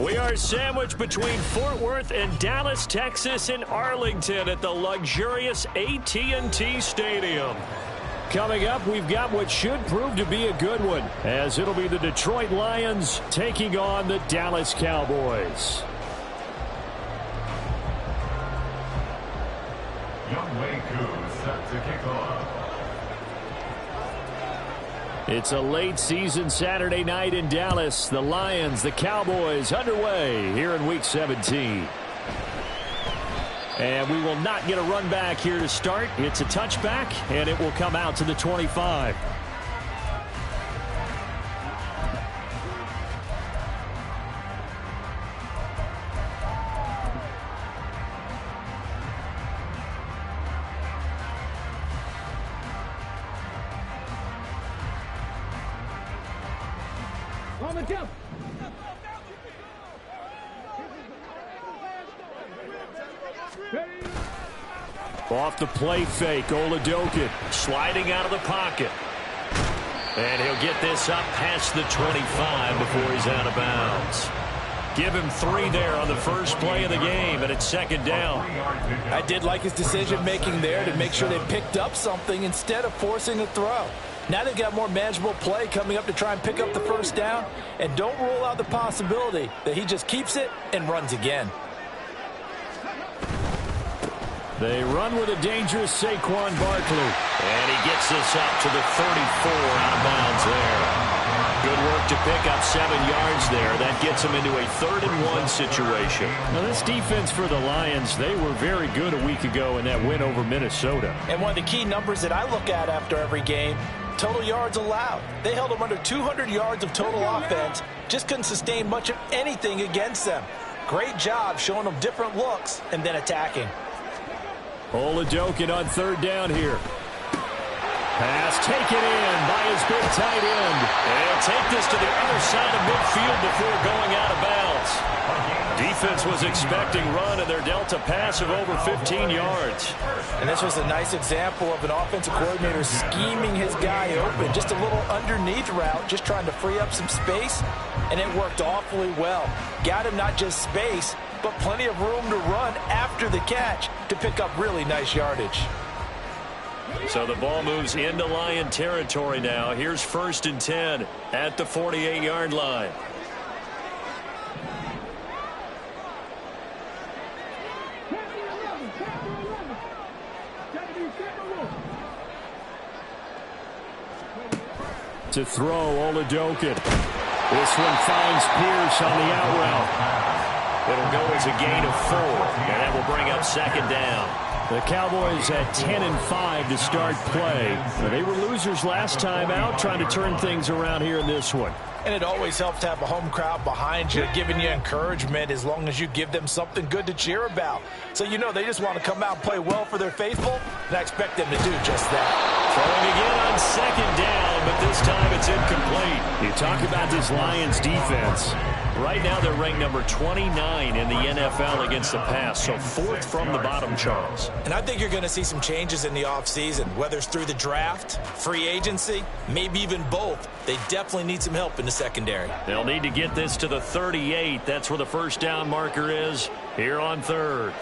We are sandwiched between Fort Worth and Dallas, Texas, and Arlington at the luxurious AT&T Stadium. Coming up, we've got what should prove to be a good one, as it'll be the Detroit Lions taking on the Dallas Cowboys. Youngwei Koo set to kick off. It's a late season Saturday night in Dallas. The Lions, the Cowboys underway here in Week 17. And we will not get a run back here to start. It's a touchback, and it will come out to the 25. Off the play fake, Oladokin sliding out of the pocket. And he'll get this up past the 25 before he's out of bounds. Give him 3 there on the first play of the game, and it's second down. I did like his decision-making there to make sure they picked up something instead of forcing a throw. Now they've got more manageable play coming up to try and pick up the first down, and don't rule out the possibility that he just keeps it and runs again. They run with a dangerous Saquon Barkley. And he gets this up to the 34 out of bounds there. Good work to pick up 7 yards there. That gets him into a 3rd-and-1 situation. Now, this defense for the Lions, they were very good a week ago in that win over Minnesota. And one of the key numbers that I look at after every game, total yards allowed. They held them under 200 yards of total offense. Just couldn't sustain much of anything against them. Great job showing them different looks and then attacking. Oladokin on 3rd down here. Pass taken in by his big tight end. And he'll take this to the other side of midfield before going out of bounds. Defense was expecting run, and they're dealt a pass of over 15 yards. And this was a nice example of an offensive coordinator scheming his guy open. Just a little underneath route, just trying to free up some space, and it worked awfully well. Got him not just space, but plenty of room to run after the catch to pick up really nice yardage. So the ball moves into Lion territory now. Here's 1st and 10 at the 48-yard line. To throw, Oladokin. This one finds Pierce on the out route. It'll go as a gain of 4, and that will bring up 2nd down. The Cowboys at 10-5 to start play. They were losers last time out, trying to turn things around here in this one. And it always helps to have a home crowd behind you, giving you encouragement as long as you give them something good to cheer about. So you know they just want to come out and play well for their faithful, and I expect them to do just that. Throwing again on 2nd down, but this time it's incomplete. You talk about this Lions defense. Right now they're ranked number 29 in the NFL against the pass, so 4th from the bottom, Charles. And I think you're going to see some changes in the offseason, whether it's through the draft, free agency, maybe even both. They definitely need some help in the secondary. They'll need to get this to the 38. That's where the first down marker is here on 3rd.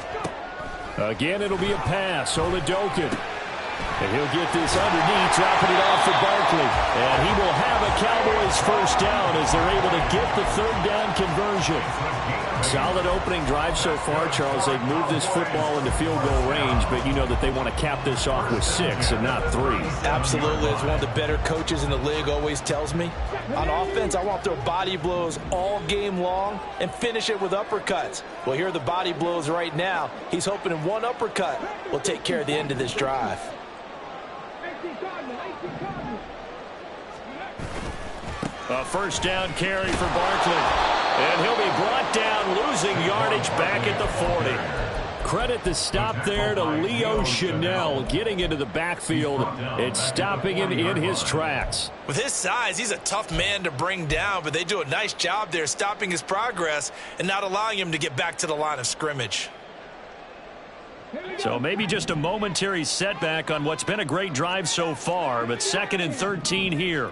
Again, it'll be a pass. Oladokin. And he'll get this underneath, dropping it off for Barkley. And he will have a Cowboys first down as they're able to get the 3rd down conversion. Solid opening drive so far, Charles. They've moved this football into field goal range, but you know that they want to cap this off with 6 and not 3. Absolutely. As one of the better coaches in the league always tells me, on offense, I want to throw body blows all game long and finish it with uppercuts. Well, here are the body blows right now. He's hoping in one uppercut will take care of the end of this drive. A first down carry for Barkley. And he'll be brought down, losing yardage back at the 40. Credit the stop there to Leo Chanel, getting into the backfield and stopping him in his tracks. With his size, he's a tough man to bring down, but they do a nice job there stopping his progress and not allowing him to get back to the line of scrimmage. So maybe just a momentary setback on what's been a great drive so far, but 2nd and 13 here.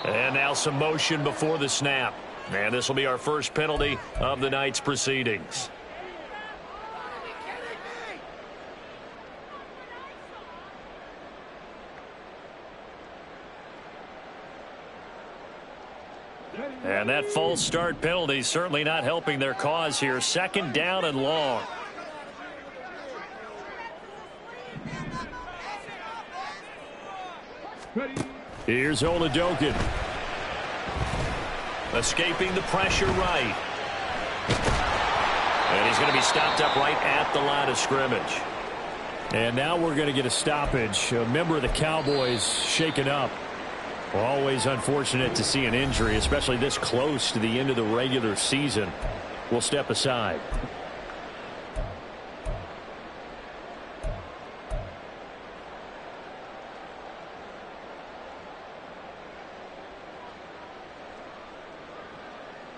And now some motion before the snap. And this will be our first penalty of the night's proceedings. And that false start penalty certainly not helping their cause here. Second down and long. Here's Oladokin. Escaping the pressure right. And he's going to be stopped up right at the line of scrimmage. And now we're going to get a stoppage. A member of the Cowboys shaken up. Always unfortunate to see an injury, especially this close to the end of the regular season. We'll step aside.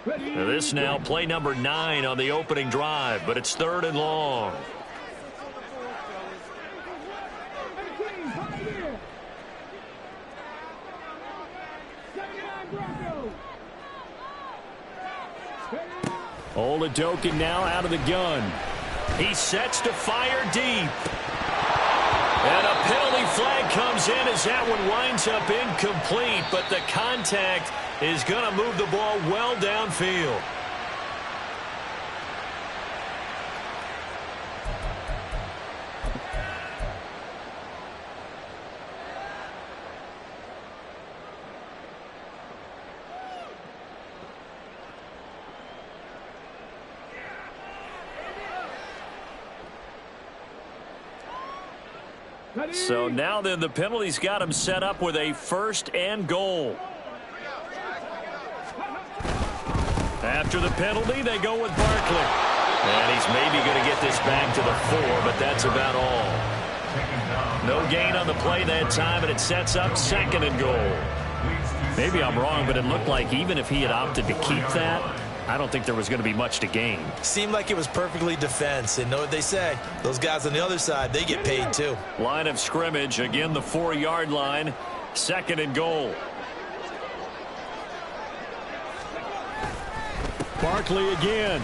This now play number 9 on the opening drive, but it's 3rd and long. Oladokin now out of the gun. He sets to fire deep. And a penalty flag comes in as that one winds up incomplete, but the contact is going to move the ball well downfield. So now then the penalty's got him set up with a 1st and goal. After the penalty, they go with Barkley. And he's maybe going to get this back to the 4, but that's about all. No gain on the play that time, and it sets up 2nd and goal. Maybe I'm wrong, but it looked like even if he had opted to keep that, I don't think there was going to be much to gain. Seemed like it was perfectly defense. And know what they say? Those guys on the other side, they get paid too. Line of scrimmage, again the 4-yard line. 2nd and goal. Barkley again.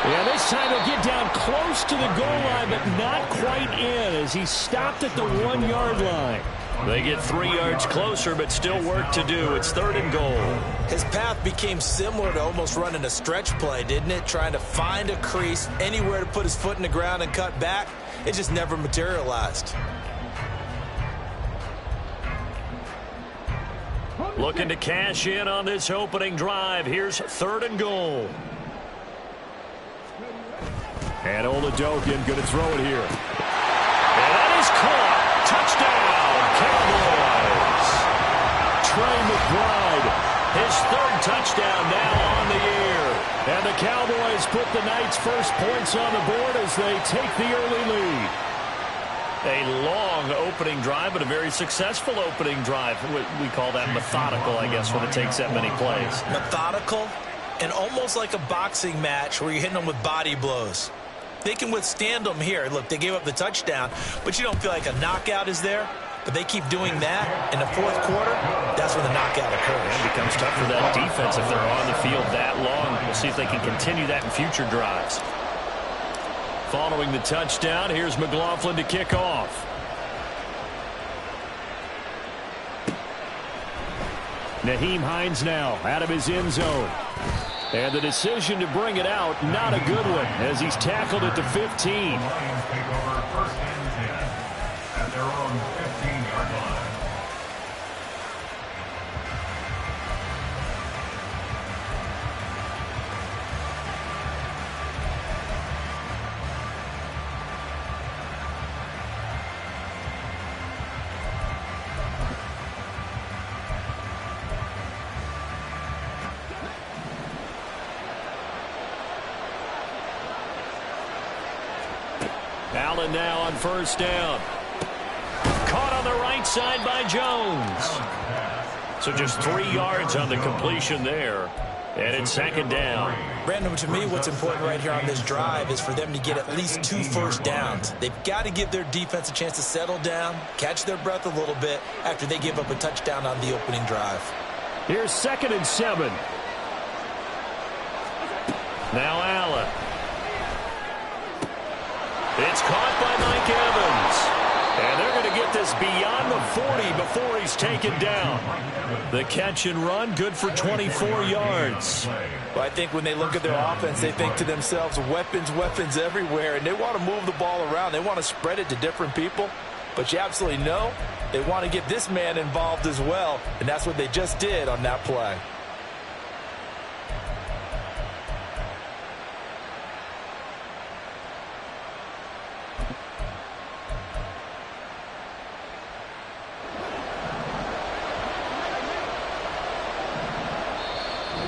Yeah, this time he'll get down close to the goal line, but not quite in as he stopped at the 1-yard line. They get 3 yards closer, but still work to do. It's 3rd and goal. His path became similar to almost running a stretch play, didn't it? Trying to find a crease, anywhere to put his foot in the ground and cut back. It just never materialized. Looking to cash in on this opening drive. Here's 3rd and goal. And Oladokin going to throw it here. And that is caught. Touchdown, Cowboys. Trey McBride, his 3rd touchdown now on the year. And the Cowboys put the night's first points on the board as they take the early lead. A long opening drive, but a very successful opening drive. We call that methodical, I guess, when it takes that many plays. Methodical and almost like a boxing match where you're hitting them with body blows. They can withstand them here. Look, they gave up the touchdown, but you don't feel like a knockout is there. But they keep doing that in the 4th quarter. That's when the knockout occurs. It becomes tough for that defense if they're on the field that long. We'll see if they can continue that in future drives. Following the touchdown, here's McLaughlin to kick off. Nyheim Hines now out of his end zone. And the decision to bring it out, not a good one, as he's tackled at the 15. Lions take over 1st and 10 at their own 15-yard line. Allen now on 1st down. Caught on the right side by Jones. So just 3 yards on the completion there. And it's second down. Brandon, to me, what's important right here on this drive is for them to get at least 2 first downs. They've got to give their defense a chance to settle down, catch their breath a little bit after they give up a touchdown on the opening drive. Here's 2nd and 7. Now Allen. It's caught by Mike Evans. And they're going to get this beyond the 40 before he's taken down. The catch and run, good for 24 yards. Well, I think when they look at their offense, they think to themselves, weapons, weapons everywhere, and they want to move the ball around. They want to spread it to different people. But you absolutely know they want to get this man involved as well, and that's what they just did on that play.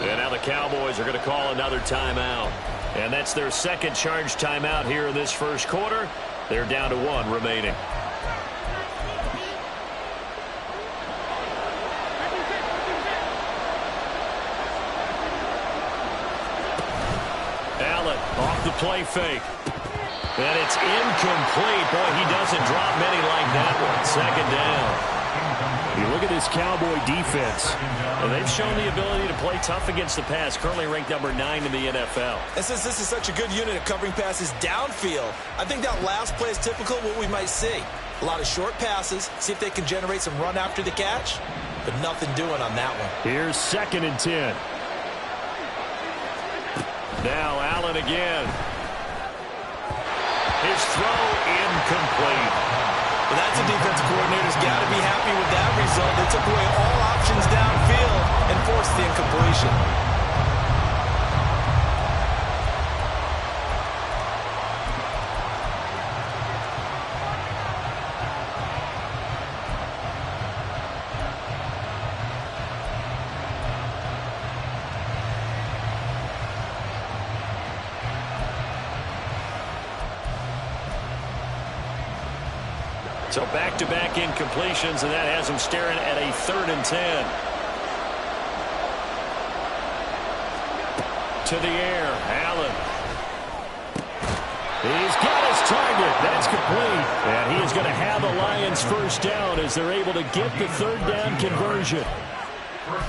And now the Cowboys are going to call another timeout. And that's their second charge timeout here in this first quarter. They're down to 1 remaining. Allen off the play fake. And it's incomplete. Boy, he doesn't drop many like that one. Second down. You look at this Cowboy defense, and they've shown the ability to play tough against the pass, currently ranked number 9 in the NFL. And since this is such a good unit at covering passes downfield, I think that last play is typical of what we might see. A lot of short passes, see if they can generate some run after the catch, but nothing doing on that one. Here's 2nd and 10. Now Allen again. His throw incomplete. Well, that's a defensive coordinator's got to be happy with that result. They took away all options downfield and forced the incompletion. So back-to-back incompletions, and that has them staring at a 3rd and 10. To the air, Allen. He's got his target. That's complete. And he is going to have the Lions first down as they're able to get the 3rd down conversion.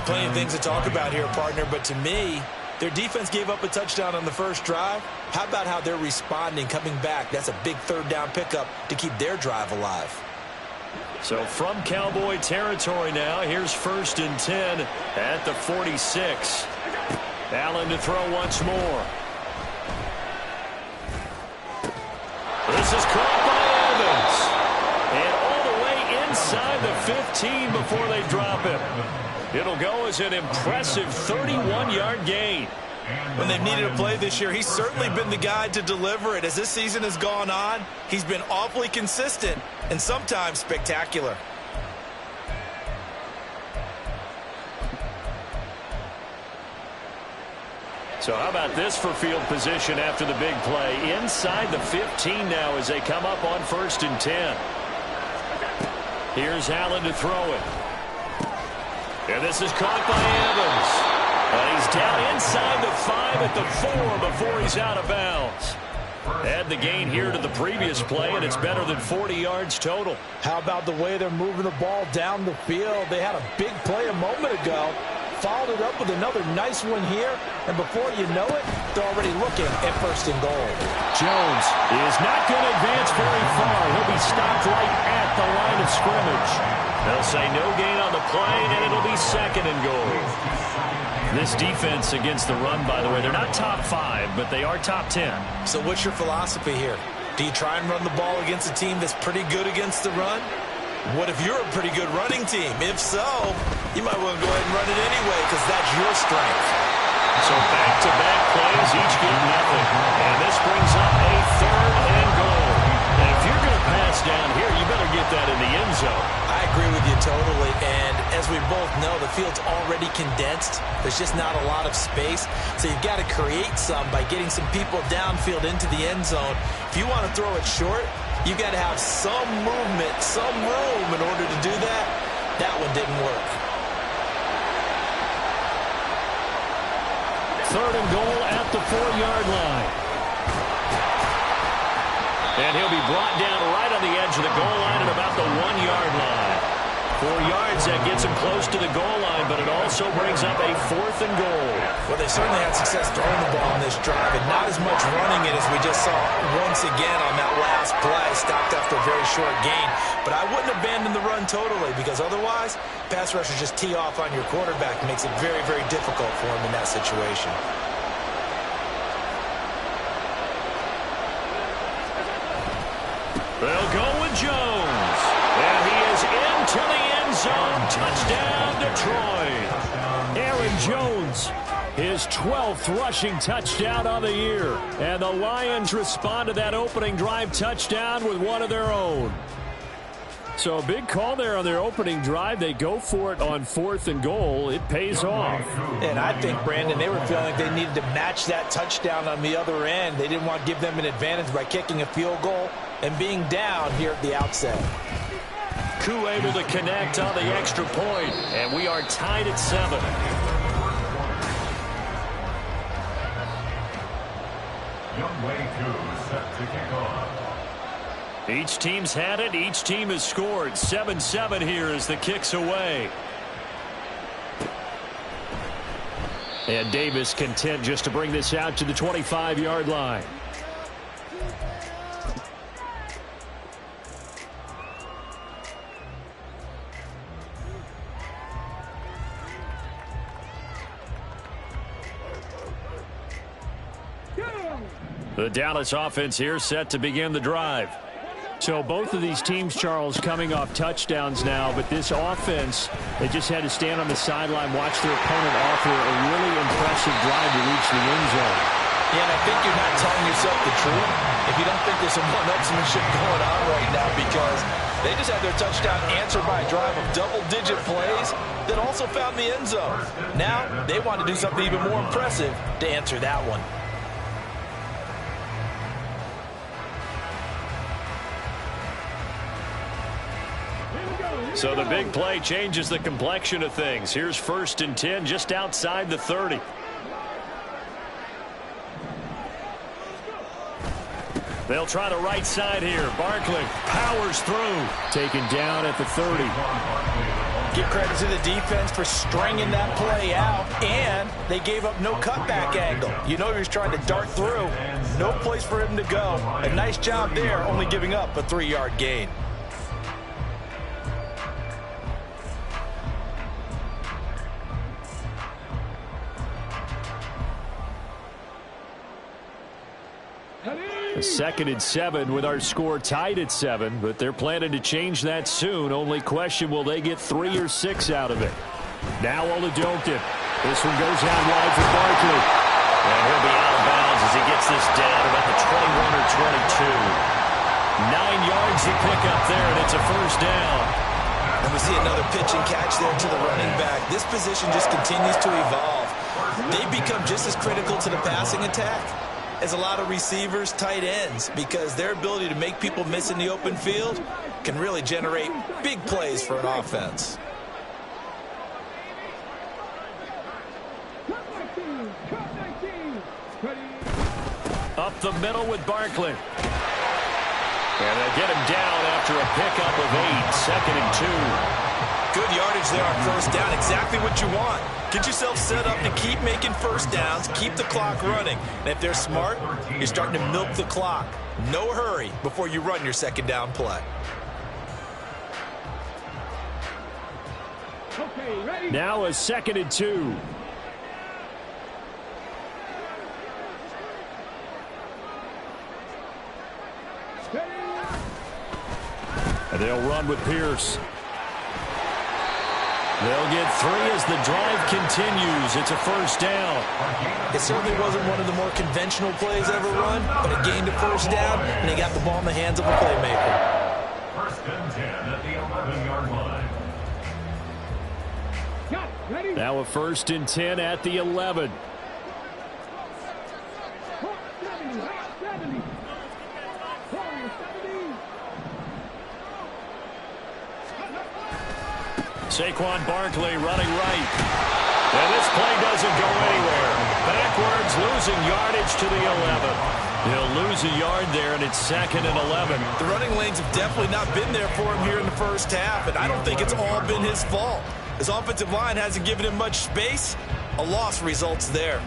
Plenty of things to talk about here, partner, but to me, their defense gave up a touchdown on the first drive. How about how they're responding, coming back? That's a big 3rd down pickup to keep their drive alive. So from Cowboy territory now, here's 1st and 10 at the 46. Allen to throw once more. This is caught by Evans. And all the way inside the 15 before they drop him. It'll go as an impressive 31-yard gain. When they've needed a play this year, he's certainly been the guy to deliver it. As this season has gone on, he's been awfully consistent and sometimes spectacular. So how about this for field position after the big play? Inside the 15 now as they come up on 1st and 10. Here's Allen to throw it. And this is caught by Evans. And he's down inside the 5 at the 4 before he's out of bounds. Add the gain here to the previous play, and it's better than 40 yards total. How about the way they're moving the ball down the field? They had a big play a moment ago. Followed it up with another nice one here, and before you know it, they're already looking at 1st and goal. Jones is not going to advance very far. He'll be stopped right at the line of scrimmage. They'll say no gain on the play, and it'll be 2nd and goal. This defense against the run, by the way, they're not top 5, but they are top 10. So what's your philosophy here? Do you try and run the ball against a team that's pretty good against the run? What if you're a pretty good running team? If so, you might want to go ahead and run it anyway because that's your strength. So back-to-back plays, each get nothing. And this brings up a 3rd and goal. And if you're going to pass down here, you better get that in the end zone. I agree with you totally. And as we both know, the field's already condensed. There's just not a lot of space. So you've got to create some by getting some people downfield into the end zone. If you want to throw it short, you've got to have some movement, some room in order to do that. That one didn't work. 3rd and goal at the 4-yard line. And he'll be brought down right on the edge of the goal line at about the 1-yard line. 4 yards, that gets him close to the goal line, but it also brings up a 4th and goal. Well, they certainly had success throwing the ball on this drive, and not as much running it as we just saw once again on that last play, stopped after a very short gain. But I wouldn't abandon the run totally, because otherwise, pass rushers just tee off on your quarterback. It makes it very, very difficult for him in that situation. They'll go with Jones. And he is into the end zone. Touchdown, Detroit. Aaron Jones, his 12th rushing touchdown of the year. And the Lions respond to that opening drive touchdown with one of their own. So a big call there on their opening drive. They go for it on 4th and goal. It pays off. And I think, Brandon, they were feeling like they needed to match that touchdown on the other end. They didn't want to give them an advantage by kicking a field goal and being down here at the outset. Koo able to connect on the extra point, and we are tied at 7. Youngway Koo set to kick off. Each team's had it. Each team has scored. 7-7 here as the kick's away. And Davis content just to bring this out to the 25-yard line. The Dallas offense here set to begin the drive. So both of these teams, Charles, coming off touchdowns now, but this offense, they just had to stand on the sideline, watch their opponent offer a really impressive drive to reach the end zone. Yeah, and I think you're not telling yourself the truth if you don't think there's some one-upsmanship going on right now, because they just had their touchdown answered by a drive of double-digit plays that also found the end zone. Now they want to do something even more impressive to answer that one. So the big play changes the complexion of things. Here's 1st and 10 just outside the 30. They'll try the right side here. Barkley powers through. Taken down at the 30. Give credit to the defense for stringing that play out, and they gave up no cutback angle. You know he was trying to dart through. No place for him to go. A nice job there, only giving up a 3-yard gain. A 2nd and 7 with our score tied at 7, but they're planning to change that soon. Only question, will they get 3 or 6 out of it? Now Oladokin. This one goes out wide for Barkley. And he'll be out of bounds as he gets this down about the 21 or 22. 9 yards to pick up there, and it's a 1st down. And we see another pitch and catch there to the running back. This position just continues to evolve. They've become just as critical to the passing attack as a lot of receivers, tight ends, because their ability to make people miss in the open field can really generate big plays for an offense. Up the middle with Barkley. And they get him down after a pickup of 8, 2nd and 2. Good yardage there on 1st down, exactly what you want. Get yourself set up to keep making 1st downs, keep the clock running. And if they're smart, you're starting to milk the clock. No hurry before you run your 2nd down play. Now a 2nd and 2. And they'll run with Pierce. They'll get 3 as the drive continues. It's a 1st down. It certainly wasn't one of the more conventional plays ever run, but it gained a 1st down, and they got the ball in the hands of a playmaker. 1st and 10 at the 11-yard line. Now a 1st and 10 at the 11. Saquon Barkley running right. And this play doesn't go anywhere. Backwards, losing yardage to the 11. He'll lose a yard there, and it's 2nd and 11. The running lanes have definitely not been there for him here in the first half, and I don't think it's all been his fault. His offensive line hasn't given him much space. A loss results there.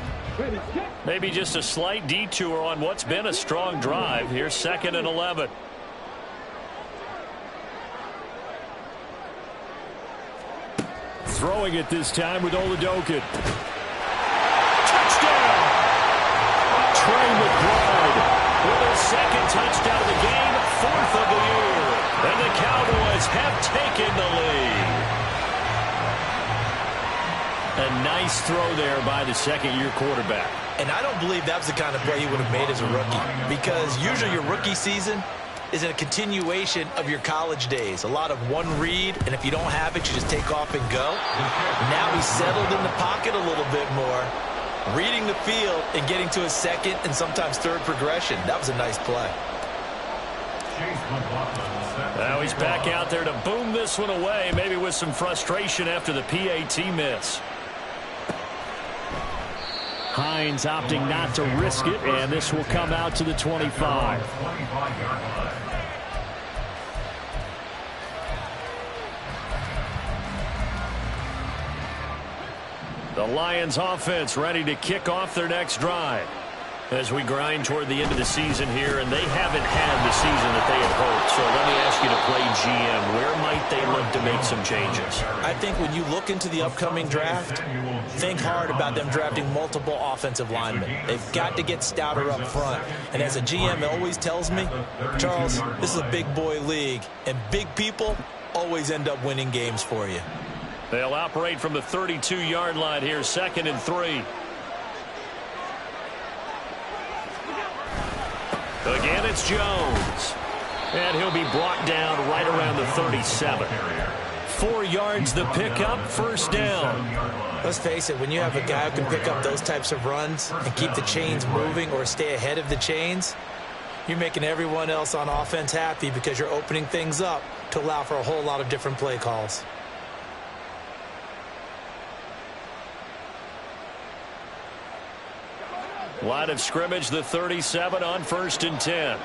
Maybe just a slight detour on what's been a strong drive. Here's 2nd and 11. Throwing it this time with Oladokin. Touchdown! Trey McBride with his 2nd touchdown of the game, 4th of the year. And the Cowboys have taken the lead. A nice throw there by the 2nd-year quarterback. And I don't believe that was the kind of play he would have made as a rookie, because usually your rookie season is a continuation of your college days. A lot of one read, and if you don't have it, you just take off and go. Now he's settled in the pocket a little bit more, reading the field and getting to his 2nd and sometimes 3rd progression. That was a nice play. Now he's back out there to boom this one away, maybe with some frustration after the PAT miss. Hines opting not to risk it, and this will come out to the 25. The Lions offense ready to kick off their next drive as we grind toward the end of the season here, and they haven't had the season that they had hoped. So let me ask you to play GM. Where might they look to make some changes? I think when you look into the upcoming draft, think hard about them drafting multiple offensive linemen. They've got to get stouter up front. And as a GM, it always tells me, Charles, this is a big boy league, and big people always end up winning games for you. They'll operate from the 32-yard line here, 2nd and 3. Again, it's Jones. And he'll be brought down right around the 37. 4 yards the pickup, 1st down. Let's face it, when you have a guy who can pick up those types of runs and keep the chains moving or stay ahead of the chains, you're making everyone else on offense happy because you're opening things up to allow for a whole lot of different play calls. Line of scrimmage, the 37 on 1st and 10.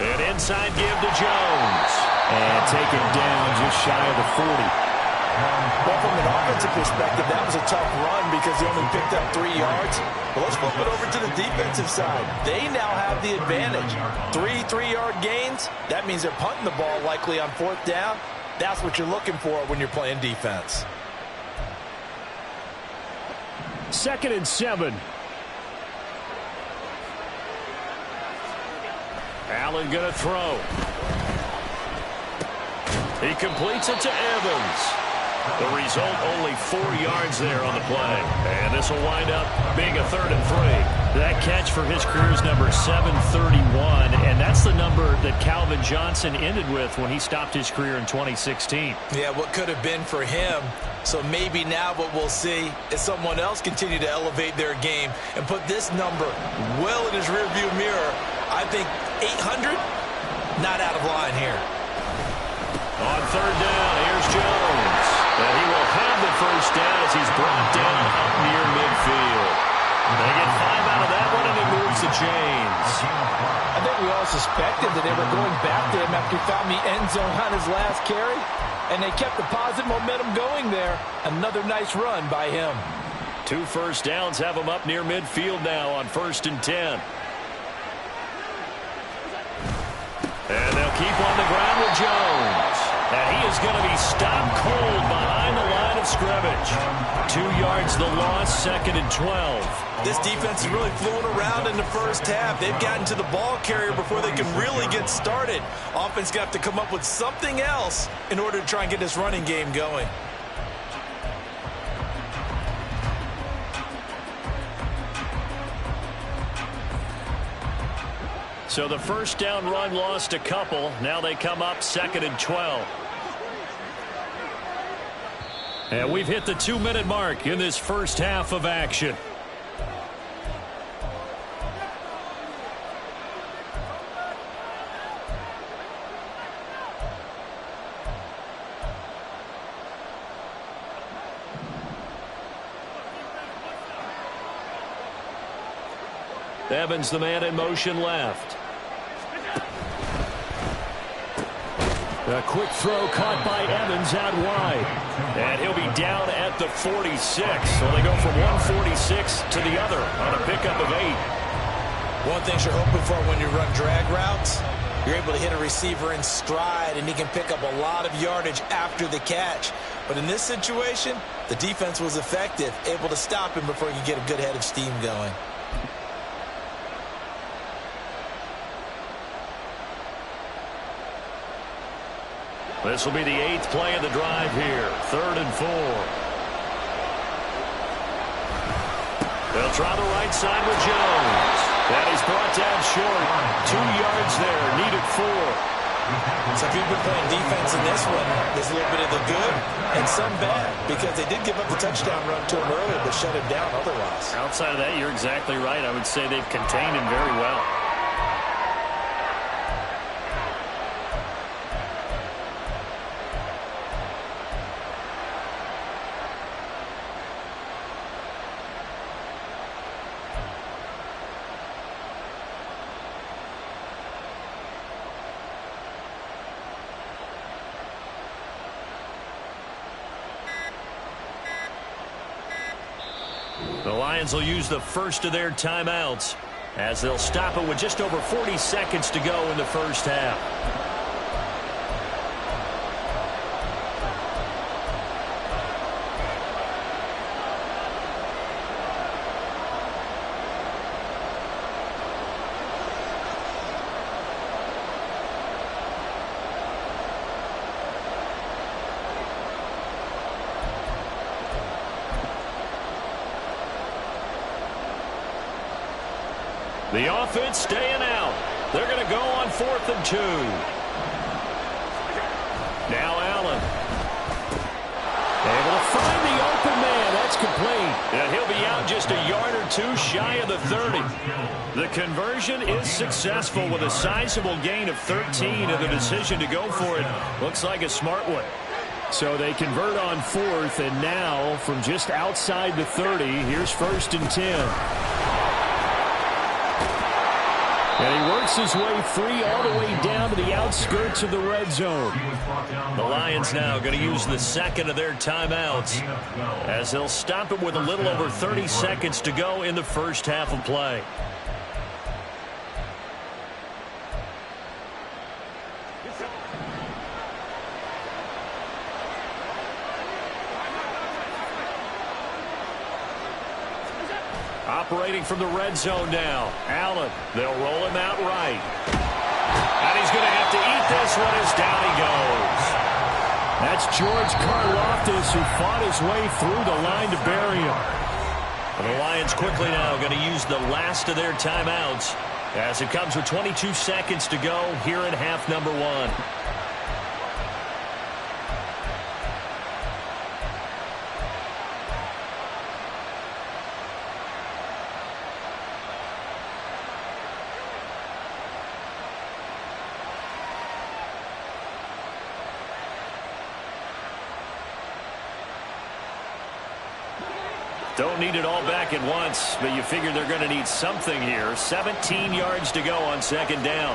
An inside give to Jones. And taken down just shy of the 40. Well, from an offensive perspective, that was a tough run because he only picked up 3 yards. But let's flip it over to the defensive side. They now have the advantage. 3 3-yard gains. That means they're punting the ball likely on 4th down. That's what you're looking for when you're playing defense. 2nd and 7. Allen going to throw. He completes it to Evans. The result, only 4 yards there on the play. And this will wind up being a 3rd and 3. That catch for his career's number 731, and that's the number that Calvin Johnson ended with when he stopped his career in 2016. Yeah, what could have been for him. So maybe now what we'll see is someone else continue to elevate their game and put this number well in his rearview mirror. I think 800, not out of line here. On 3rd down, here's Jones. And he will have the 1st down as he's brought down up near midfield. They get 5 out of that one, and he moves the chains. I think we all suspected that they were going back to him after he found the end zone on his last carry, and they kept the positive momentum going there. Another nice run by him. 2 1st downs have him up near midfield now on 1st and 10. And they'll keep on the ground with Jones. And he is going to be stopped cold behind the line of scrimmage. 2 yards the loss, 2nd and 12. This defense is really fluid around in the first half. They've gotten to the ball carrier before they can really get started. Offense got to come up with something else in order to try and get this running game going. So the 1st down run lost a couple. Now they come up 2nd and 12. And we've hit the 2-minute mark in this first half of action. Evans the man in motion left. A quick throw caught by Evans out wide. And he'll be down at the 46. So they go from 146 to the other on a pickup of 8. One thing you're hoping for when you run drag routes, you're able to hit a receiver in stride, and he can pick up a lot of yardage after the catch. But in this situation, the defense was effective, able to stop him before he could get a good head of steam going. This will be the 8th play of the drive here. 3rd and 4. They'll try the right side with Jones. That is brought down short. 2 yards there. Needed 4. So if you've been playing defense in this one, there's a little bit of the good and some bad, because they did give up the touchdown run to him earlier but shut him down otherwise. Outside of that, you're exactly right. I would say they've contained him very well. The Lions will use the first of their timeouts as they'll stop it with just over 40 seconds to go in the first half. The offense staying out. They're going to go on 4th and 2. Now Allen. Able to find the open man. That's complete. And he'll be out just a yard or 2 shy of the 30. The conversion is successful with a sizable gain of 13, and the decision to go for it looks like a smart one. So they convert on 4th, and now from just outside the 30, here's 1st and 10. And he works his way free all the way down to the outskirts of the red zone. The Lions now going to use the second of their timeouts as they'll stop it with a little over 30 seconds to go in the first half of play. Operating from the red zone now. Allen, they'll roll him out right. And he's going to have to eat this one as down he goes. That's George Karlaftis, who fought his way through the line to bury him. And the Lions quickly now going to use the last of their timeouts as it comes with 22 seconds to go here in half number 1. Don't need it all back at once, but you figure they're going to need something here. 17 yards to go on 2nd down.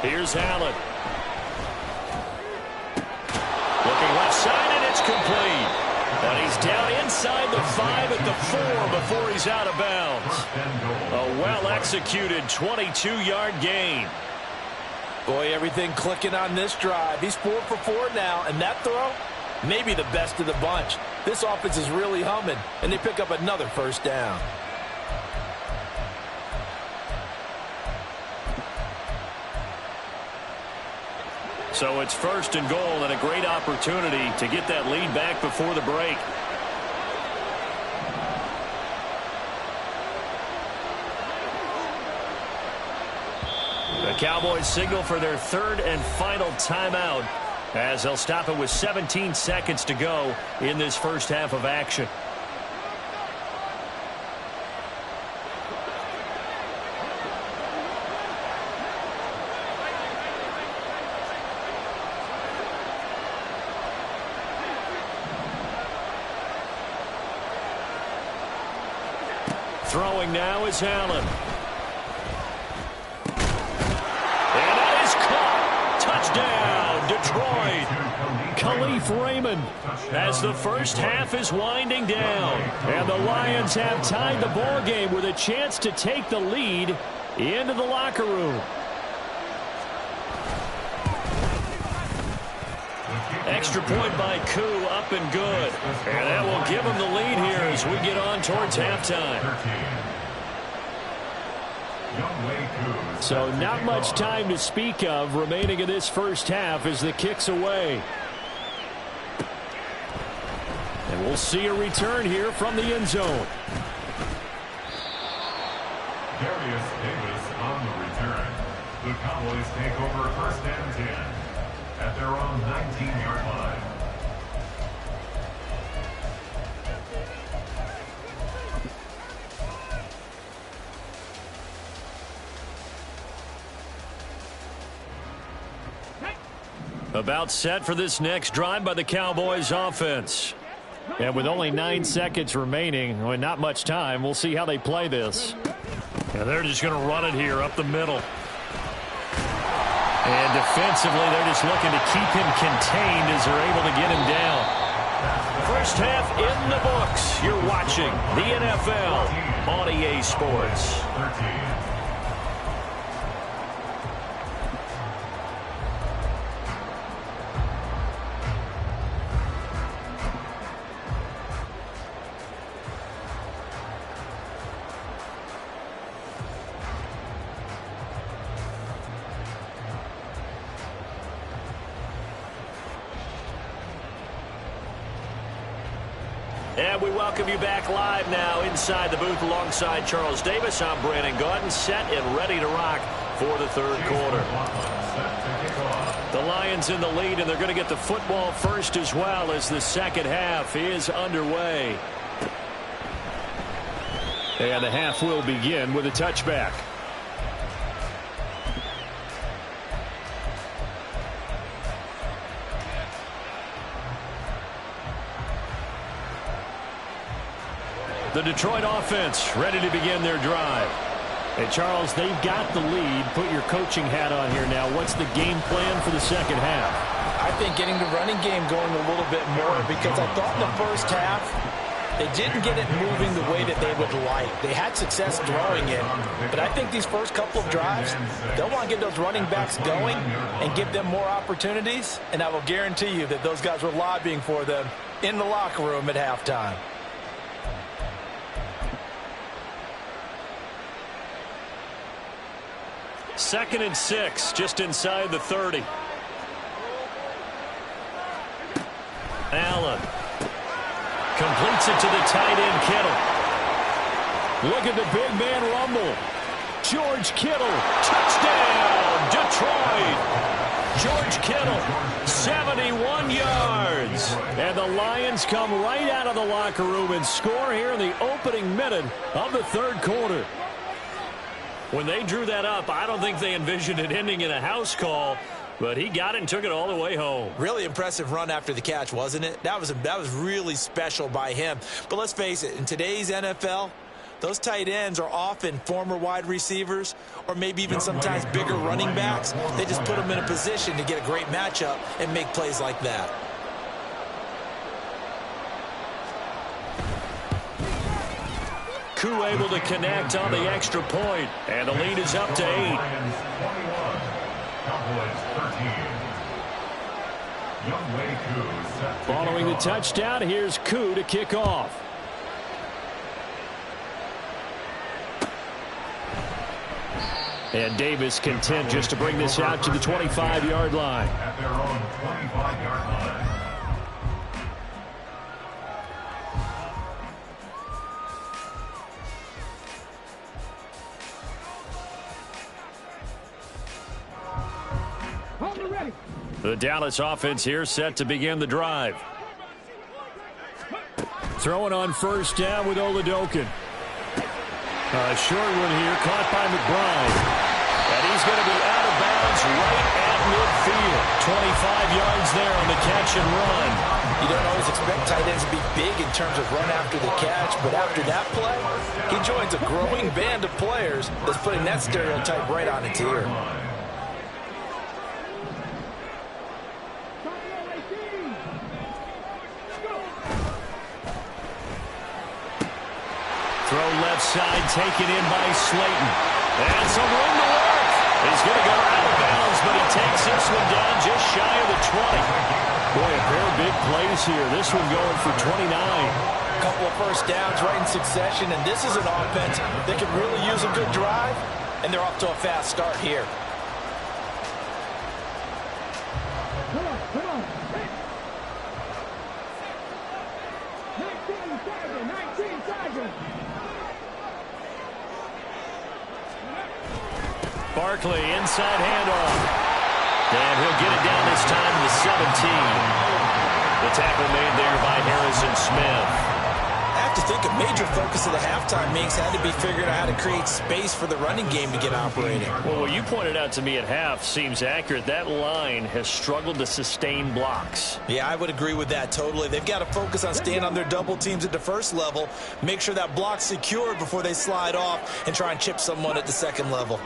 Here's Allen. Looking left side, and it's complete. And he's down inside the 5 at the 4 before he's out of bounds. A well-executed 22-yard gain. Boy, everything clicking on this drive. He's 4 for 4 now, and that throw, maybe the best of the bunch. This offense is really humming, and they pick up another first down. So it's 1st and goal, and a great opportunity to get that lead back before the break. The Cowboys signal for their 3rd and final timeout as they'll stop it with 17 seconds to go in this first half of action. Throwing now is Allen. And that is caught. Touchdown, Detroit. Khalif Raymond as the first half is winding down. And the Lions have tied the ball game with a chance to take the lead into the locker room. Extra point by Koo, up and good. And that will give him the lead here as we get on towards halftime. So not much time to speak of remaining in this first half as the kick's away. And we'll see a return here from the end zone. Darius Davis on the return. The Cowboys take over first and 10 at their own 19-yard line. About set for this next drive by the Cowboys offense. And with only 9 seconds remaining, well, not much time, we'll see how they play this. And they're just going to run it here up the middle. And defensively, they're just looking to keep him contained as they're able to get him down. First half in the books. You're watching the NFL on EA Sports. 13. And we welcome you back live now inside the booth alongside Charles Davis. I'm Brandon Gaudin, set and ready to rock for the third quarter. The Lions in the lead, and they're going to get the football first as well as the second half is underway. And the half will begin with a touchback. The Detroit offense ready to begin their drive. Hey, Charles, they've got the lead. Put your coaching hat on here now. What's the game plan for the second half? I think getting the running game going a little bit more, because I thought in the first half they didn't get it moving the way that they would like. They had success throwing it, but I think these first couple of drives, they'll want to get those running backs going and give them more opportunities, and I will guarantee you that those guys were lobbying for them in the locker room at halftime. Second and 6, just inside the 30. Allen completes it to the tight end, Kittle. Look at the big man rumble. George Kittle, touchdown, Detroit. George Kittle, 71 yards. And the Lions come right out of the locker room and score here in the opening minute of the third quarter. When they drew that up, I don't think they envisioned it ending in a house call, but he got it and took it all the way home. Really impressive run after the catch, wasn't it? That was really special by him. But let's face it, in today's NFL, those tight ends are often former wide receivers or maybe even sometimes bigger running backs. They just put them in a position to get a great matchup and make plays like that. Koo able to connect on the extra point, and the lead is up to 8. Following the touchdown, here's Koo to kick off. And Davis content just to bring this out to the 25-yard line. At their own 25-yard line. The Dallas offense here set to begin the drive. Throwing on first down with Oladokin. A short one here caught by McBride. And he's going to be out of bounds right at midfield. 25 yards there on the catch and run. You don't always expect tight ends to be big in terms of run after the catch, but after that play, he joins a growing band of players that's putting that stereotype right on its ear. Throw left side, taken in by Slayton. And some room to work. He's going to go out of bounds, but he takes this one down just shy of the 20. Boy, a pair of big plays here. This one going for 29. A couple of first downs right in succession, and this is an offense that could really use a good drive, and they're off to a fast start here. Come on. 19 Tiger. Barkley, inside handoff. And he'll get it down this time to the 17. The tackle made there by Harrison Smith. I have to think a major focus of the halftime meetings had to be figuring out how to create space for the running game to get operating. Well, what you pointed out to me at half seems accurate. That line has struggled to sustain blocks. Yeah, I would agree with that totally. They've got to focus on staying on their double teams at the first level, make sure that block's secured before they slide off and try and chip someone at the second level.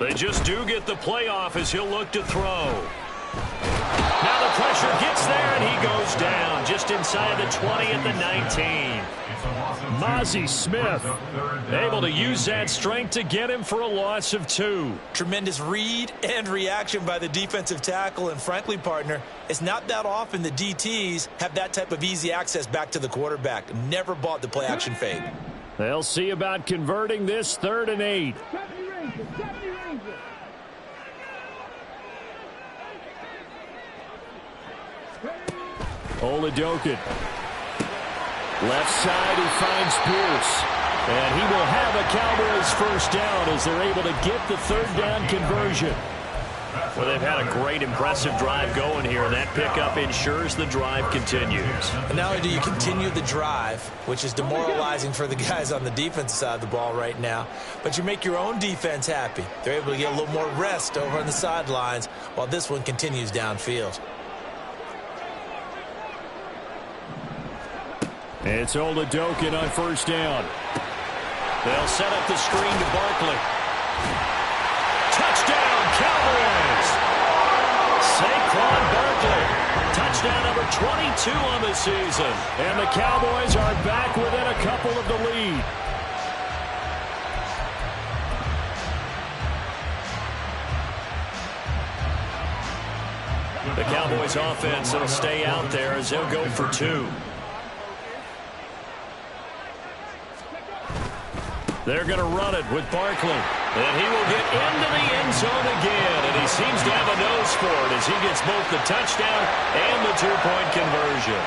They just do get the playoff as he'll look to throw. Now the pressure gets there, and he goes down just inside the 20 at the 19. Mozzie Smith able to use that strength to get him for a loss of 2. Tremendous read and reaction by the defensive tackle, and frankly, partner, it's not that often the DTs have that type of easy access back to the quarterback. Never bought the play action fade. They'll see about converting this 3rd and 8. Oladokin. Left side, he finds Pierce. And he will have a Cowboys first down as they're able to get the 3rd down conversion. Well, they've had a great, impressive drive going here, and that pickup ensures the drive continues. And not only do you continue the drive, which is demoralizing for the guys on the defensive side of the ball right now, but you make your own defense happy. They're able to get a little more rest over on the sidelines while this one continues downfield. It's Oladokin on first down. They'll set up the screen to Barkley. Touchdown, Cowboys! Saquon Barkley. Touchdown number 22 on the season. And the Cowboys are back within a couple of the lead. The Cowboys offense will stay out there as they'll go for 2. They're going to run it with Barkley. And he will get into the end zone again. And he seems to have a nose for it as he gets both the touchdown and the 2-point conversion.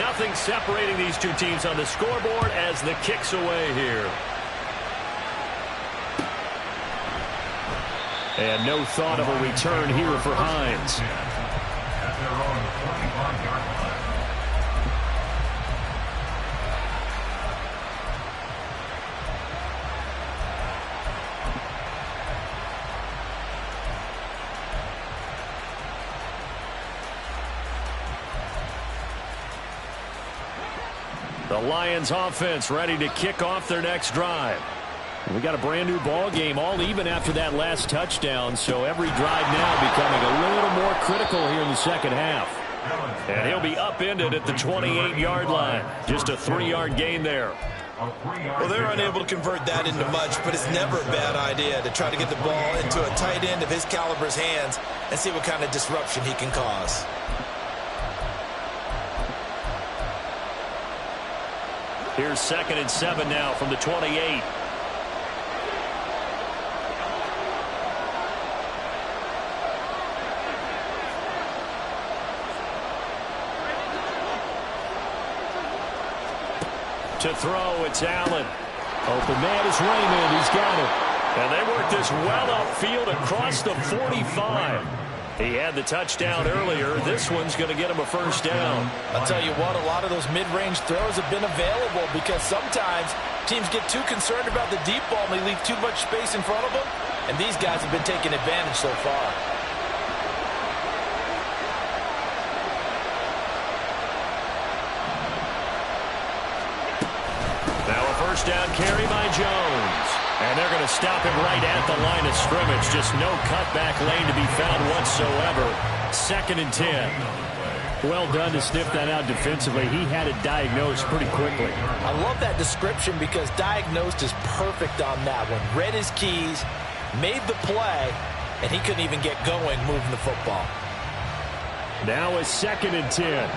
Nothing separating these two teams on the scoreboard as the kick's away here. And no thought of a return here for Hines. At their own 25-yard line. The Lions offense ready to kick off their next drive. We got a brand new ball game, all even after that last touchdown, so every drive now becoming a little more critical here in the second half. And he'll be upended at the 28-yard line. Just a 3-yard gain there. Well, they're unable to convert that into much, but it's never a bad idea to try to get the ball into a tight end of his caliber's hands and see what kind of disruption he can cause. Here's 2nd and 7 now from the 28. To throw, it's Allen. Open man is Raymond. He's got it. And they work this well upfield across the 45. He had the touchdown earlier. This one's going to get him a first down. I'll tell you what, a lot of those mid-range throws have been available because sometimes teams get too concerned about the deep ball and they leave too much space in front of them. And these guys have been taking advantage so far. Now a first down carry by Jones. And they're going to stop him right at the line of scrimmage. Just no cutback lane to be found whatsoever. 2nd and 10. Well done to sniff that out defensively. He had it diagnosed pretty quickly. I love that description because diagnosed is perfect on that one. Read his keys, made the play, and he couldn't even get going moving the football. Now a 2nd and 10.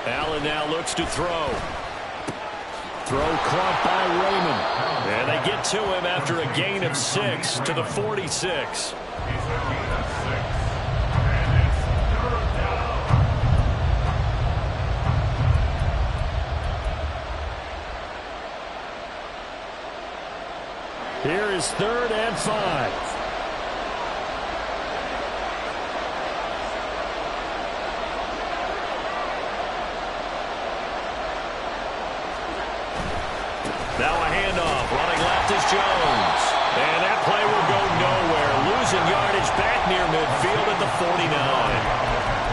Allen now looks to throw. Throw caught by Raymond. And they get to him after a gain of 6 to the 46. Here is 3rd and 5. Now a handoff. Running left is Jones. And that play will go nowhere. Losing yardage back near midfield at the 49.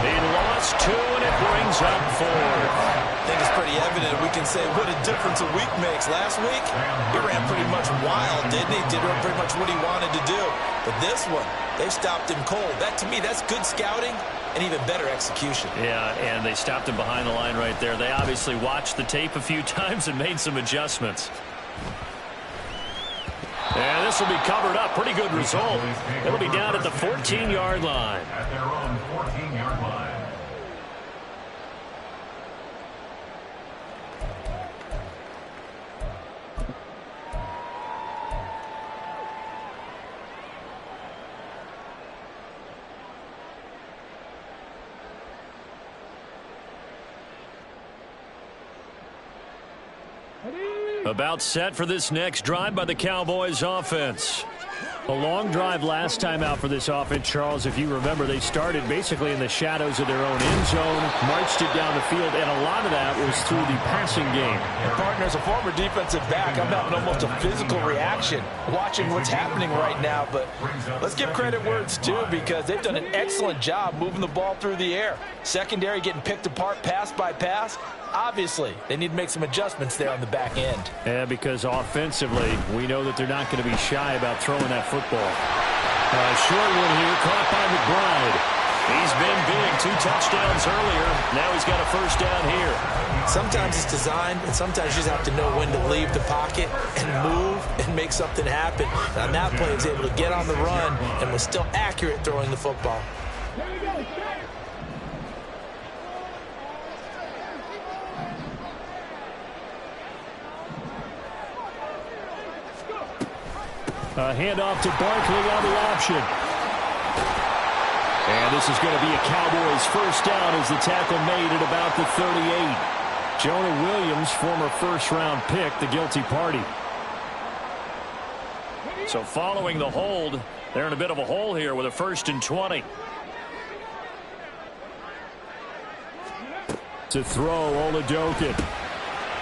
He lost 2, and it brings up 4. I think it's pretty evident. We can say what a difference a week makes. Last week, he ran pretty much wild, didn't he? Did pretty much what he wanted to do. But this one, they stopped him cold. That, to me, that's good scouting and even better execution. Yeah, and they stopped him behind the line right there. They obviously watched the tape a few times and made some adjustments. And this will be covered up. Pretty good result. It'll be down at the 14-yard line. At their own 14-yard line. About set for this next drive by the Cowboys offense. A long drive last time out for this offense, Charles. If you remember, they started basically in the shadows of their own end zone, marched it down the field, and a lot of that was through the passing game. And partner, as a former defensive back, I'm having almost a physical reaction watching what's happening right now. But let's give credit where it's due because they've done an excellent job moving the ball through the air. Secondary getting picked apart pass by pass. Obviously, they need to make some adjustments there on the back end. Yeah, because offensively, we know that they're not going to be shy about throwing that football. Short one here, caught by McBride. He's been big. 2 touchdowns earlier. Now he's got a first down here. Sometimes it's designed, and sometimes you just have to know when to leave the pocket and move and make something happen. And on that play, he was able to get on the run and was still accurate throwing the football. A handoff to Barkley on the option. And this is going to be a Cowboys first down as the tackle made at about the 38. Jonah Williams, former first-round pick, the guilty party. So following the hold, they're in a bit of a hole here with a 1st and 20. To throw, Oladokin.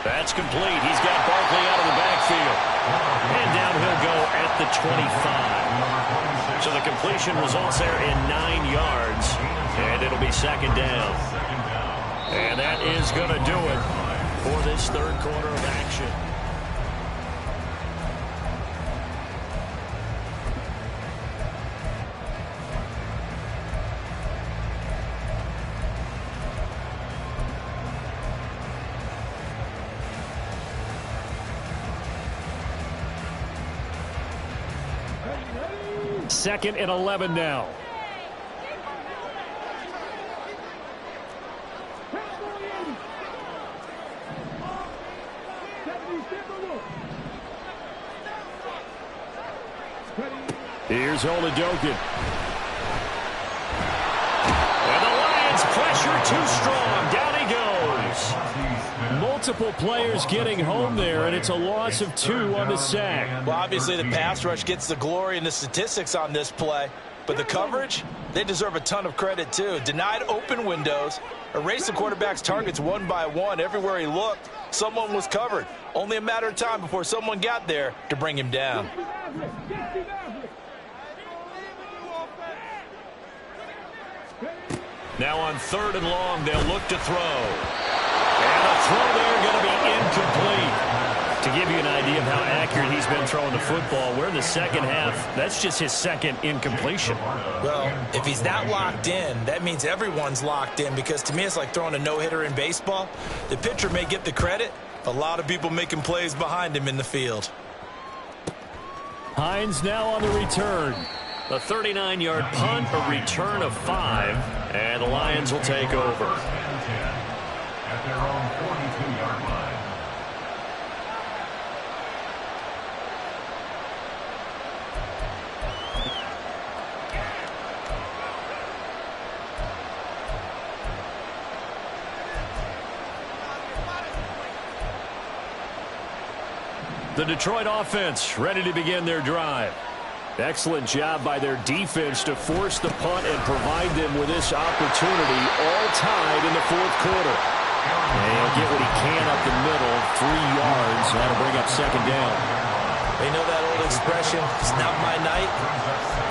That's complete. He's got Barkley out of the backfield. And down he'll go at the 25. So the completion results there in 9 yards. And it'll be 2nd down. And that is going to do it for this 3rd quarter of action. Second and 11 now. Here's Oladokin. And the Lions pressure too strong. Down he goes. Multiple players getting home there, and it's a loss of 2 on the sack. Well, obviously the pass rush gets the glory and the statistics on this play, but the coverage, they deserve a ton of credit too. Denied open windows, erased the quarterback's targets one by one. Everywhere he looked, someone was covered. Only a matter of time before someone got there to bring him down. Now on 3rd and long, they'll look to throw. And the throw there going to be incomplete. To give you an idea of how accurate he's been throwing the football, we're in the second half. That's just his second incompletion. Well, if he's not locked in, that means everyone's locked in, because to me it's like throwing a no-hitter in baseball. The pitcher may get the credit, a lot of people making plays behind him in the field. Hines now on the return. A 39-yard punt, a return of 5, and the Lions will take over. At their own 42-yard line. The Detroit offense ready to begin their drive. Excellent job by their defense to force the punt and provide them with this opportunity, all tied in the 4th quarter. And he'll get what he can up the middle, 3 yards. That'll bring up 2nd down. They know that old expression, it's not my night.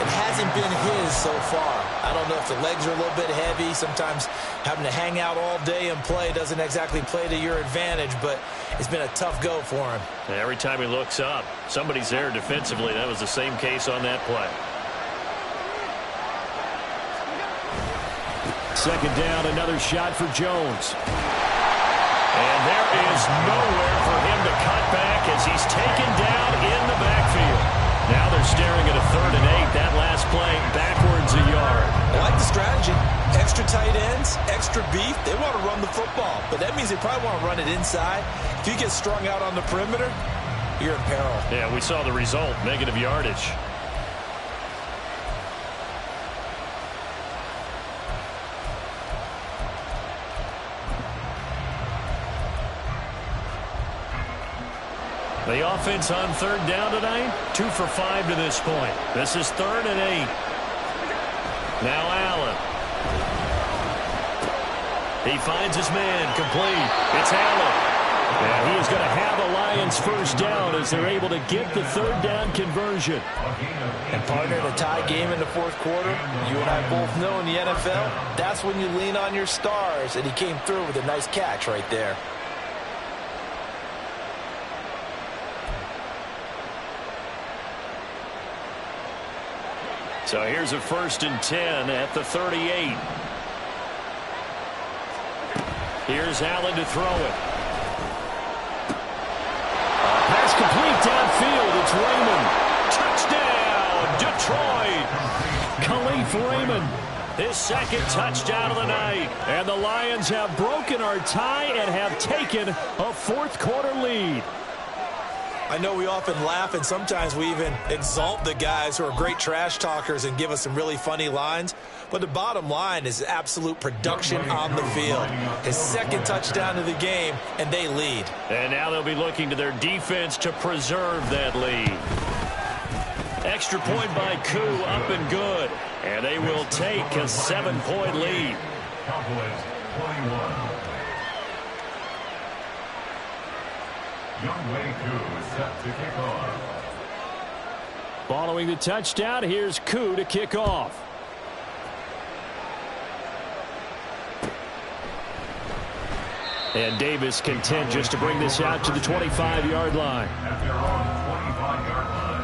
It hasn't been his so far. I don't know if the legs are a little bit heavy. Sometimes having to hang out all day and play doesn't exactly play to your advantage, but it's been a tough go for him. Every time he looks up, somebody's there defensively. That was the same case on that play. 2nd down, another shot for Jones. And there is nowhere for him to cut back as he's taken down in the backfield. Now they're staring at a 3rd and 8. That last play backwards a yard. I like the strategy. Extra tight ends, extra beef. They want to run the football, but that means they probably want to run it inside. If you get strung out on the perimeter, you're in peril. Yeah, we saw the result, negative yardage. The offense on 3rd down tonight, 2 for 5 to this point. This is 3rd and 8. Now Allen. He finds his man, complete. It's Allen. And he is going to have a Lions 1st down as they're able to get the 3rd down conversion. And partner, in a tie game in the 4th quarter, you and I both know in the NFL, that's when you lean on your stars, and he came through with a nice catch right there. So here's a 1st and 10 at the 38. Here's Allen to throw it. Pass complete downfield. It's Raymond. Touchdown, Detroit. Khalif Raymond. His 2nd touchdown of the night. And the Lions have broken our tie and have taken a 4th quarter lead. I know we often laugh, and sometimes we even exalt the guys who are great trash talkers and give us some really funny lines. But the bottom line is absolute production on the field. His 2nd touchdown of the game, and they lead. And now they'll be looking to their defense to preserve that lead. Extra point by Koo, up and good. And they will take a 7-point lead. Cowboys 21. Young Wei Koo is set to kick off. Following the touchdown, here's Koo to kick off. And Davis content just to bring this out to the 25-yard line. At their own 25-yard line.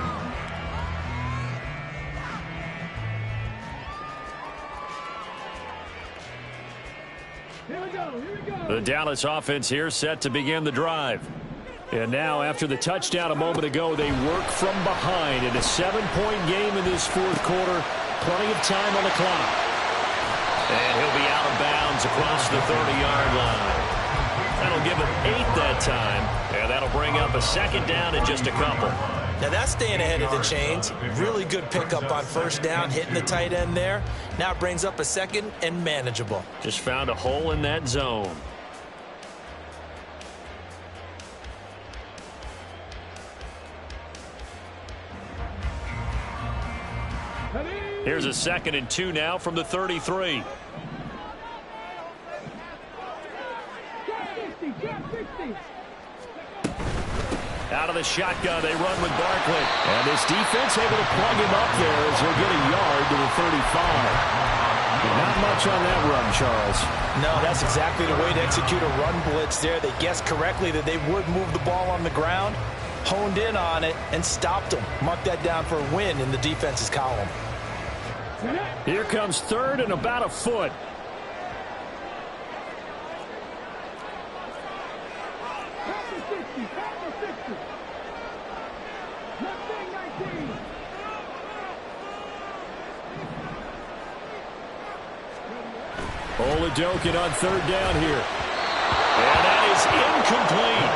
The Dallas offense here set to begin the drive. And now, after the touchdown a moment ago, they work from behind in a 7-point game in this 4th quarter. Plenty of time on the clock. And he'll be out of bounds across the 30-yard line. That'll give him 8 that time. And that'll bring up a 2nd down and just a couple. Now that's staying ahead of the chains. Really good pickup on first down, hitting the tight end there. Now it brings up a second and manageable. Just found a hole in that zone. Here's a 2nd and 2 now from the 33. Out of the shotgun, they run with Barkley. And this defense able to plug him up there as he'll get a yard to the 35. Not much on that run, Charles. No, that's exactly the way to execute a run blitz there. They guessed correctly that they would move the ball on the ground, honed in on it, and stopped them. Mark that down for a win in the defense's column. Here comes 3rd and about a foot. Oladokin on 3rd down here. And that is incomplete.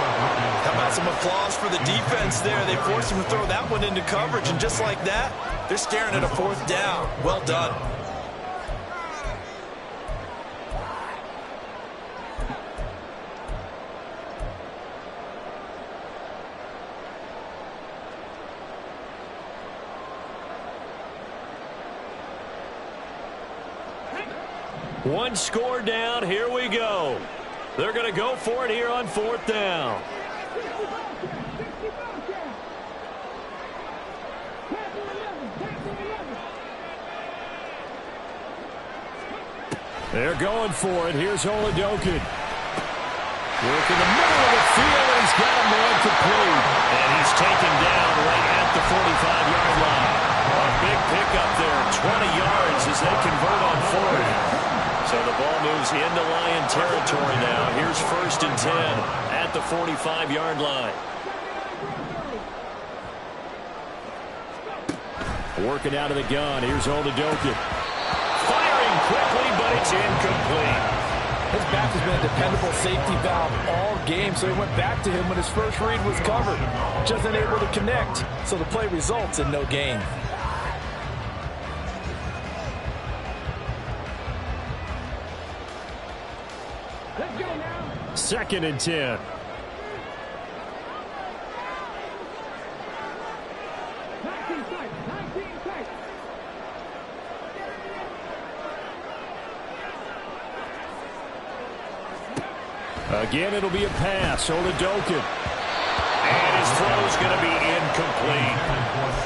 How about some applause for the defense there? They forced him to throw that one into coverage, and just like that, they're staring at a 4th down. Well done. One score down. Here we go. They're going to go for it here on 4th down. They're going for it. Here's Oladokin. Work in the middle of the field, and he's got a man complete. And he's taken down right at the 45-yard line. A big pickup there, 20 yards as they convert on 4th. So the ball moves into Lion territory now. Here's 1st and 10 at the 45-yard line. Working out of the gun. Here's Oladokin. Firing quickly, but it's incomplete. His back has been a dependable safety valve all game, so he went back to him when his first read was covered. Just unable to connect, so the play results in no gain. Let's go now. 2nd and 10. Again, it'll be a pass. Oladokin. And his throw's going to be incomplete.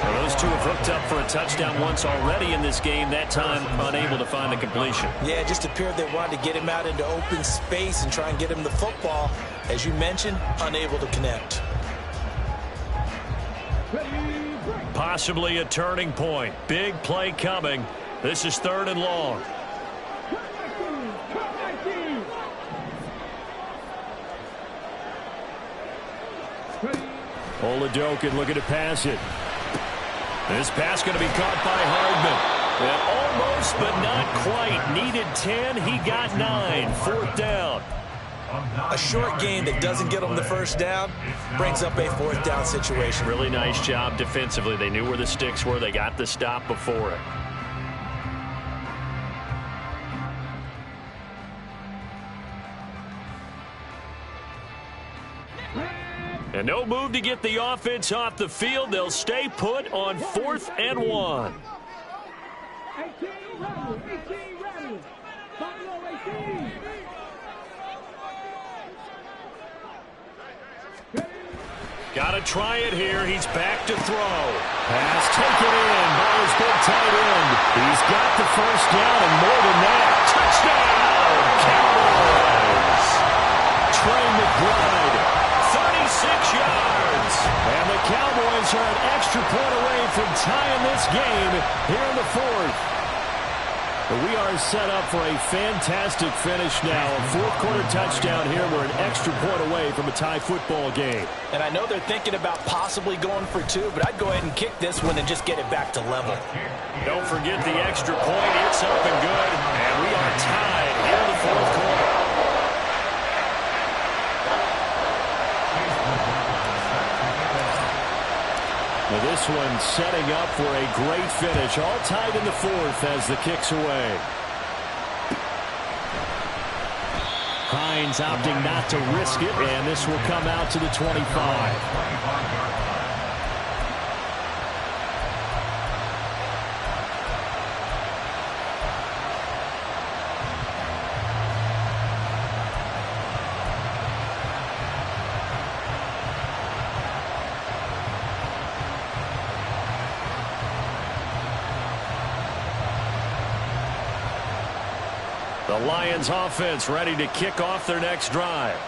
Well, those two have hooked up for a touchdown once already in this game. That time, unable to find the completion. Yeah, it just appeared they wanted to get him out into open space and try and get him the football. As you mentioned, unable to connect. Possibly a turning point. Big play coming. This is 3rd and long. Oladokin looking to pass it. This pass going to be caught by Hardman. And almost, but not quite. Needed 10. He got 9. 4th down. A short gain that doesn't get them the first down brings up a 4th down situation. Really nice job defensively. They knew where the sticks were. They got the stop before it. And no move to get the offense off the field. They'll stay put on 4th and 1. 18 Rebels. 18 Rebels. Buffalo 18. Got to try it here. He's back to throw. Pass taken in by his big tight end. He's got the first down and more than that. Touchdown, Cowboys. Trey McBride, 36 yards. And the Cowboys are an extra point away from tying this game here in the 4th. But we are set up for a fantastic finish now. A 4th quarter touchdown here. We're an extra point away from a tie football game. And I know they're thinking about possibly going for 2, but I'd go ahead and kick this one and just get it back to level. Don't forget the extra point. It's up and good. And we are tied here in the 4th quarter. Well, this one setting up for a great finish. All tied in the fourth as the kick's away. Hines opting not to risk it, and this will come out to the 25. The Lions offense ready to kick off their next drive.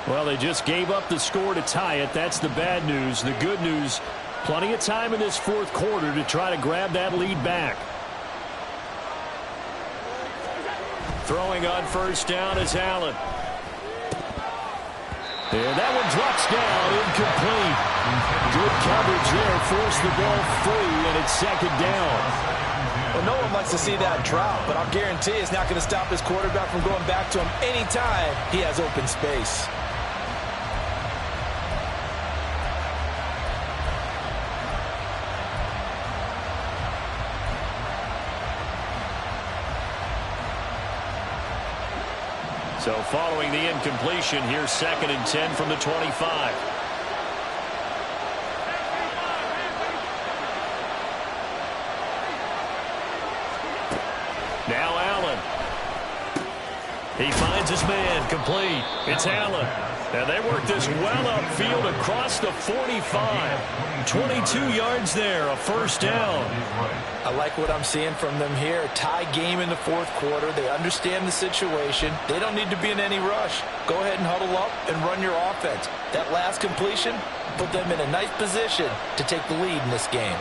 Well, they just gave up the score to tie it. That's the bad news. The good news, plenty of time in this fourth quarter to try to grab that lead back. Throwing on first down is Allen. And that one drops down, incomplete. Good coverage there, forced the ball free, and it's second down. Well, no one likes to see that drop, but I'll guarantee it's not going to stop his quarterback from going back to him anytime he has open space. So following the incompletion, here's 2nd and 10 from the 25. Now Allen. He finds his man, complete. It's Allen. And they work this well upfield across the 45. 22 yards there, a first down. I like what I'm seeing from them here. Tie game in the fourth quarter. They understand the situation. They don't need to be in any rush. Go ahead and huddle up and run your offense. That last completion put them in a nice position to take the lead in this game.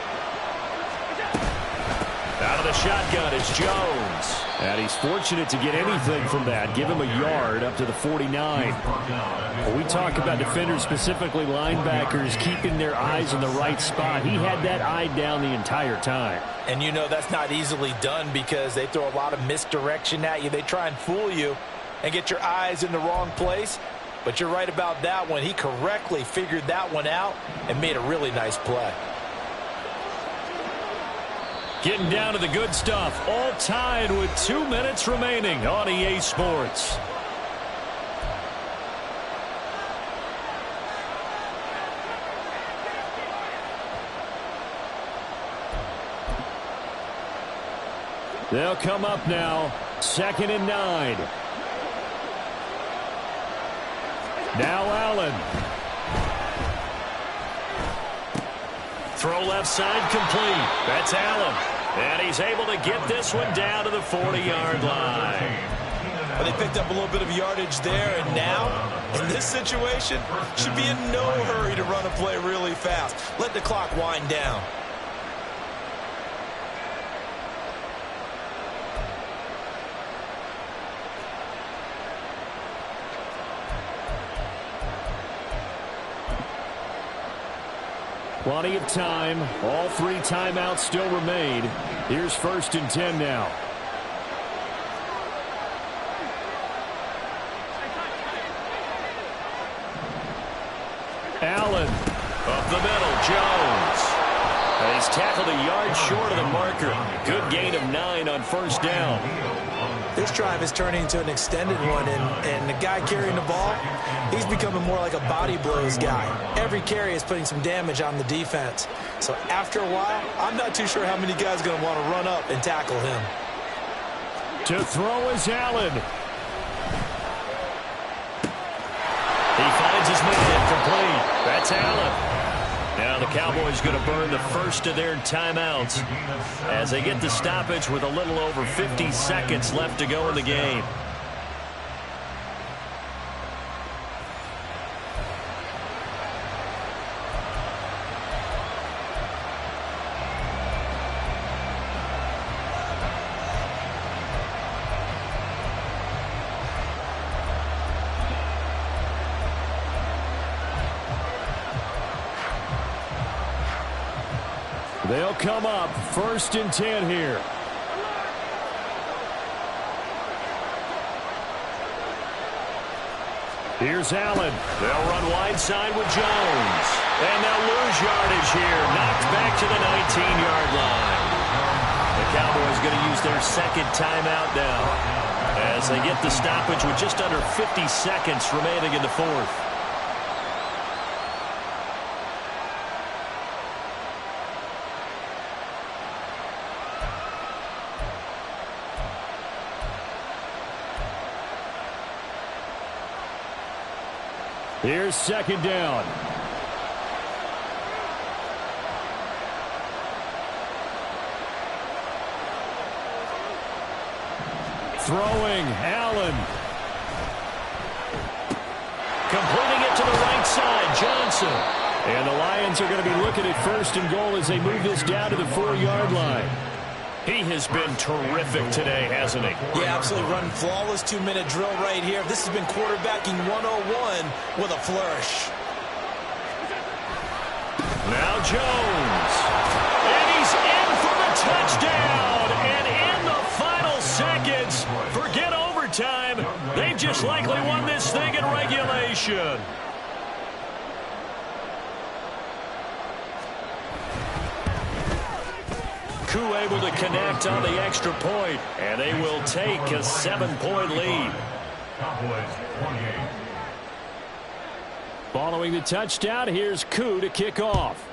Out of the shotgun is Jones. And he's fortunate to get anything from that. Give him a yard up to the 49. When we talk about defenders, specifically linebackers, keeping their eyes in the right spot, he had that eye down the entire time. And you know that's not easily done because they throw a lot of misdirection at you. They try and fool you and get your eyes in the wrong place. But you're right about that one. He correctly figured that one out and made a really nice play. Getting down to the good stuff. All tied with 2 minutes remaining on EA Sports. They'll come up now. 2nd and 9. Now Allen. Throw left side complete. That's Allen. And he's able to get this one down to the 40-yard line. Well, they picked up a little bit of yardage there, and now, in this situation, should be in no hurry to run a play really fast. Let the clock wind down. Plenty of time. All 3 timeouts still remain. Here's 1st and 10 now. Allen. Up the middle, Jones. And he's tackled a yard short of the marker. Good gain of 9 on first down. This drive is turning into an extended one, and the guy carrying the ball, he's becoming more like a body blows guy. Every carry is putting some damage on the defense. So after a while, I'm not too sure how many guys are going to want to run up and tackle him. To throw is Allen. He finds his man complete. That's Allen. Now the Cowboys going to burn the first of their timeouts as they get the stoppage with a little over 50 seconds left to go in the game. They'll come up 1st and 10 here. Here's Allen. They'll run wide side with Jones. And they'll lose yardage here. Knocked back to the 19-yard line. The Cowboys going to use their second timeout now as they get the stoppage with just under 50 seconds remaining in the fourth. Here's second down. Throwing, Allen. Completing it to the right side, Johnson. And the Lions are going to be looking at first and goal as they move this down to the 4-yard line. He has been terrific today, hasn't he? Yeah, absolutely. Running flawless 2-minute drill right here. This has been quarterbacking 101 with a flourish. Now Jones. And he's in for the touchdown. And in the final seconds, forget overtime. They've just likely won this thing in regulation. Koo able to connect on the extra point, and they will take a 7-point lead. Cowboys 28. Following the touchdown, here's Koo to kick off.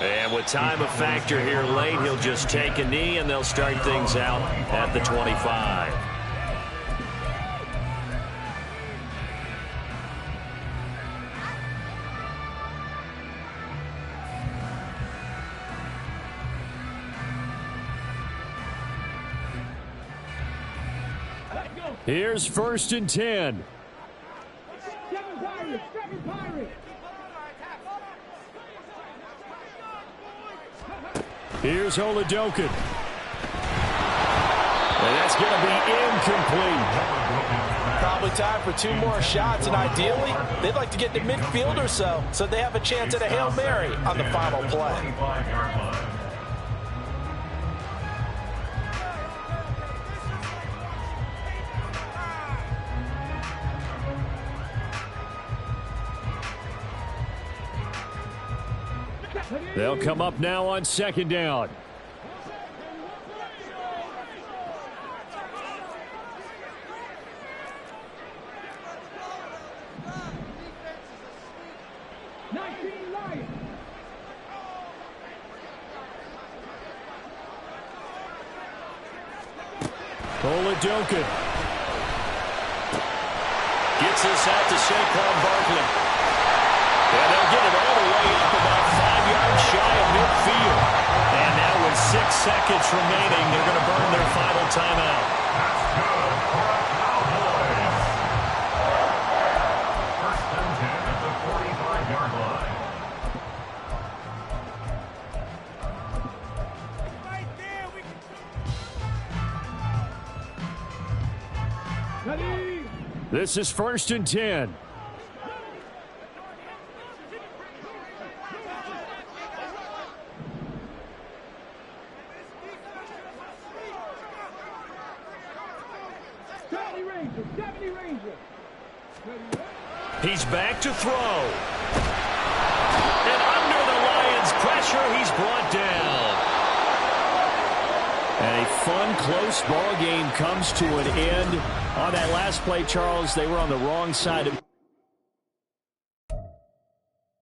And with time a factor here late, he'll just take a knee, and they'll start things out at the 25. Here's first and 10. Seven Pirates, seven Pirates. Here's Oladokin. And that's going to be incomplete. Probably time for 2 more shots, and ideally, they'd like to get to midfield or so they have a chance at a Hail Mary on the final play. 25-yard line. They'll come up now on second down. Oladokin gets this out to Saquon Barkley. And they'll get it all the way up about 5 yards shy of midfield. And now with 6 seconds remaining, they're going to burn their final timeout. That's good for the Cowboys. First and 10 at the 45-yard line. Ready? This is first and 10. He's back to throw. And under the Lions' pressure, he's brought down. And a fun, close ball game comes to an end. On that last play, Charles, they were on the wrong side of